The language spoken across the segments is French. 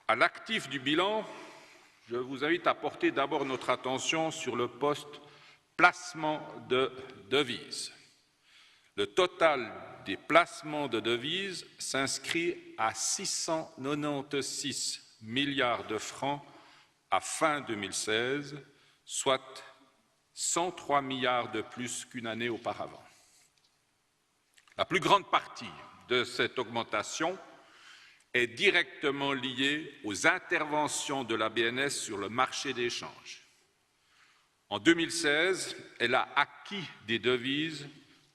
À l'actif du bilan, je vous invite à porter d'abord notre attention sur le poste placement de devises. Le total des placements de devises s'inscrit à 696 milliards de francs à fin 2016, soit 103 milliards de plus qu'une année auparavant. La plus grande partie de cette augmentation est directement liée aux interventions de la BNS sur le marché des changes. En 2016, elle a acquis des devises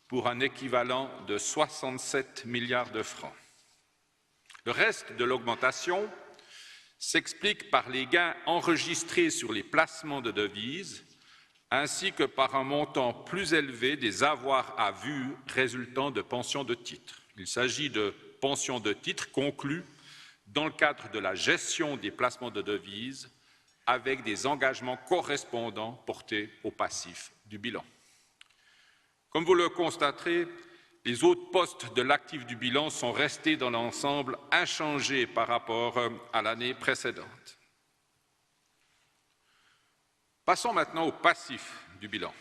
pour un équivalent de 67 milliards de francs. Le reste de l'augmentation s'explique par les gains enregistrés sur les placements de devises, ainsi que par un montant plus élevé des avoirs à vue résultant de pensions de titres. Il s'agit de pensions de titres conclues dans le cadre de la gestion des placements de devises avec des engagements correspondants portés au passif du bilan. Comme vous le constaterez, les autres postes de l'actif du bilan sont restés dans l'ensemble inchangés par rapport à l'année précédente. Passons maintenant au passif du bilan.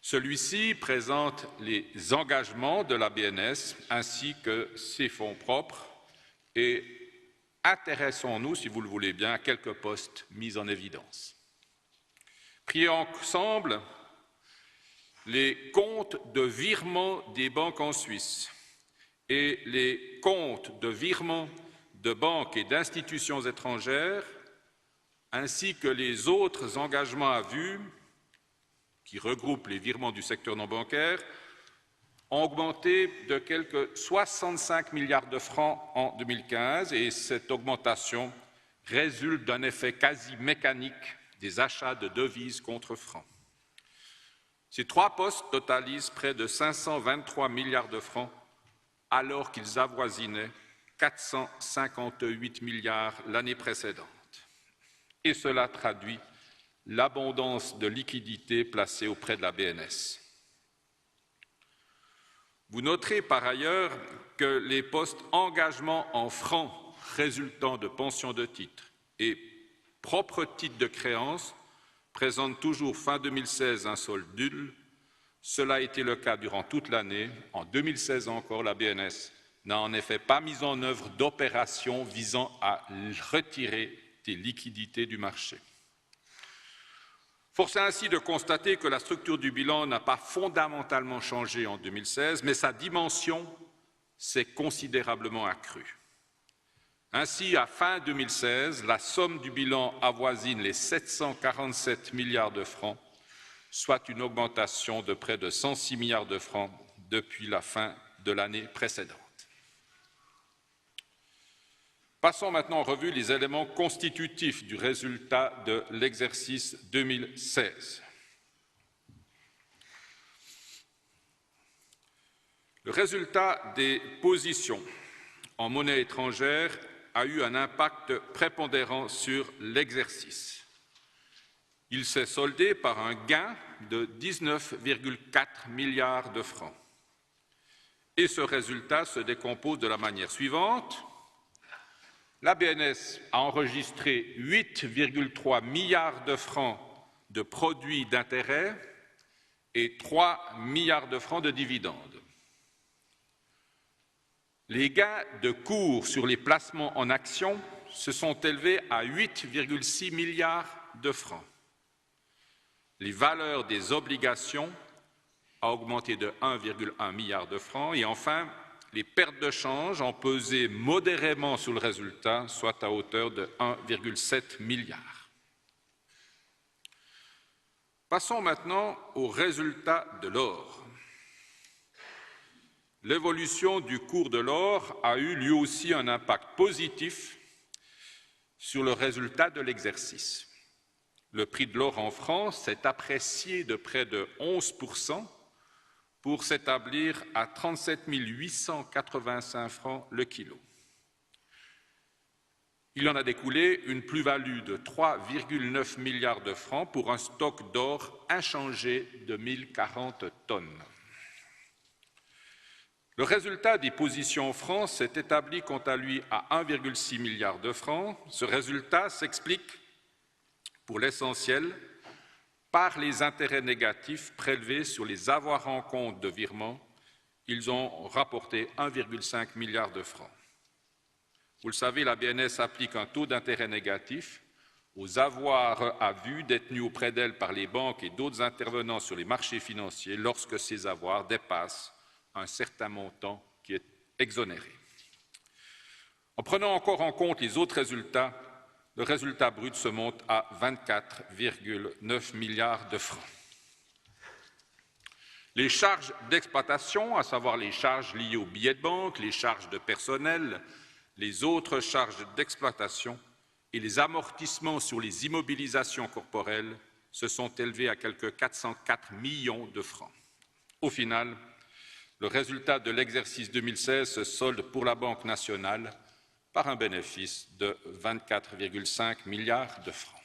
Celui-ci présente les engagements de la BNS ainsi que ses fonds propres et intéressons-nous, si vous le voulez bien, à quelques postes mis en évidence. Pris ensemble, les comptes de virement des banques en Suisse et les comptes de virement de banques et d'institutions étrangères, ainsi que les autres engagements à vue qui regroupent les virements du secteur non bancaire, ont augmenté de quelques 65 milliards de francs en 2015 et cette augmentation résulte d'un effet quasi mécanique des achats de devises contre francs. Ces trois postes totalisent près de 523 milliards de francs alors qu'ils avoisinaient 458 milliards l'année précédente. Et cela traduit l'abondance de liquidités placées auprès de la BNS. Vous noterez par ailleurs que les postes engagements en francs résultant de pensions de titres et propres titres de créances présentent toujours fin 2016 un solde nul. Cela a été le cas durant toute l'année. En 2016 encore, la BNS n'a en effet pas mis en œuvre d'opérations visant à retirer des liquidités du marché. Force est ainsi de constater que la structure du bilan n'a pas fondamentalement changé en 2016, mais sa dimension s'est considérablement accrue. Ainsi, à fin 2016, la somme du bilan avoisine les 747 milliards de francs, soit une augmentation de près de 106 milliards de francs depuis la fin de l'année précédente. Passons maintenant en revue les éléments constitutifs du résultat de l'exercice 2016. Le résultat des positions en monnaie étrangère a eu un impact prépondérant sur l'exercice. Il s'est soldé par un gain de 19,4 milliards de francs. Et ce résultat se décompose de la manière suivante. La BNS a enregistré 8,3 milliards de francs de produits d'intérêt et 3 milliards de francs de dividendes. Les gains de cours sur les placements en actions se sont élevés à 8,6 milliards de francs. Les valeurs des obligations ont augmenté de 1,1 milliard de francs et enfin, les pertes de change ont pesé modérément sur le résultat, soit à hauteur de 1,7 milliard. Passons maintenant au résultat de l'or. L'évolution du cours de l'or a eu lui aussi un impact positif sur le résultat de l'exercice. Le prix de l'or en France s'est apprécié de près de 11% pour s'établir à 37 885 francs le kilo. Il en a découlé une plus-value de 3,9 milliards de francs pour un stock d'or inchangé de 1040 tonnes. Le résultat des positions en francs s'est établi quant à lui à 1,6 milliard de francs. Ce résultat s'explique pour l'essentiel par les intérêts négatifs prélevés sur les avoirs en compte de virement. Ils ont rapporté 1,5 milliard de francs. Vous le savez, la BNS applique un taux d'intérêt négatif aux avoirs à vue détenus auprès d'elle par les banques et d'autres intervenants sur les marchés financiers lorsque ces avoirs dépassent un certain montant qui est exonéré. En prenant encore en compte les autres résultats, le résultat brut se monte à 24,9 milliards de francs. Les charges d'exploitation, à savoir les charges liées aux billets de banque, les charges de personnel, les autres charges d'exploitation et les amortissements sur les immobilisations corporelles se sont élevés à quelque 404 millions de francs. Au final, le résultat de l'exercice 2016 se solde pour la Banque nationale par un bénéfice de 24,5 milliards de francs.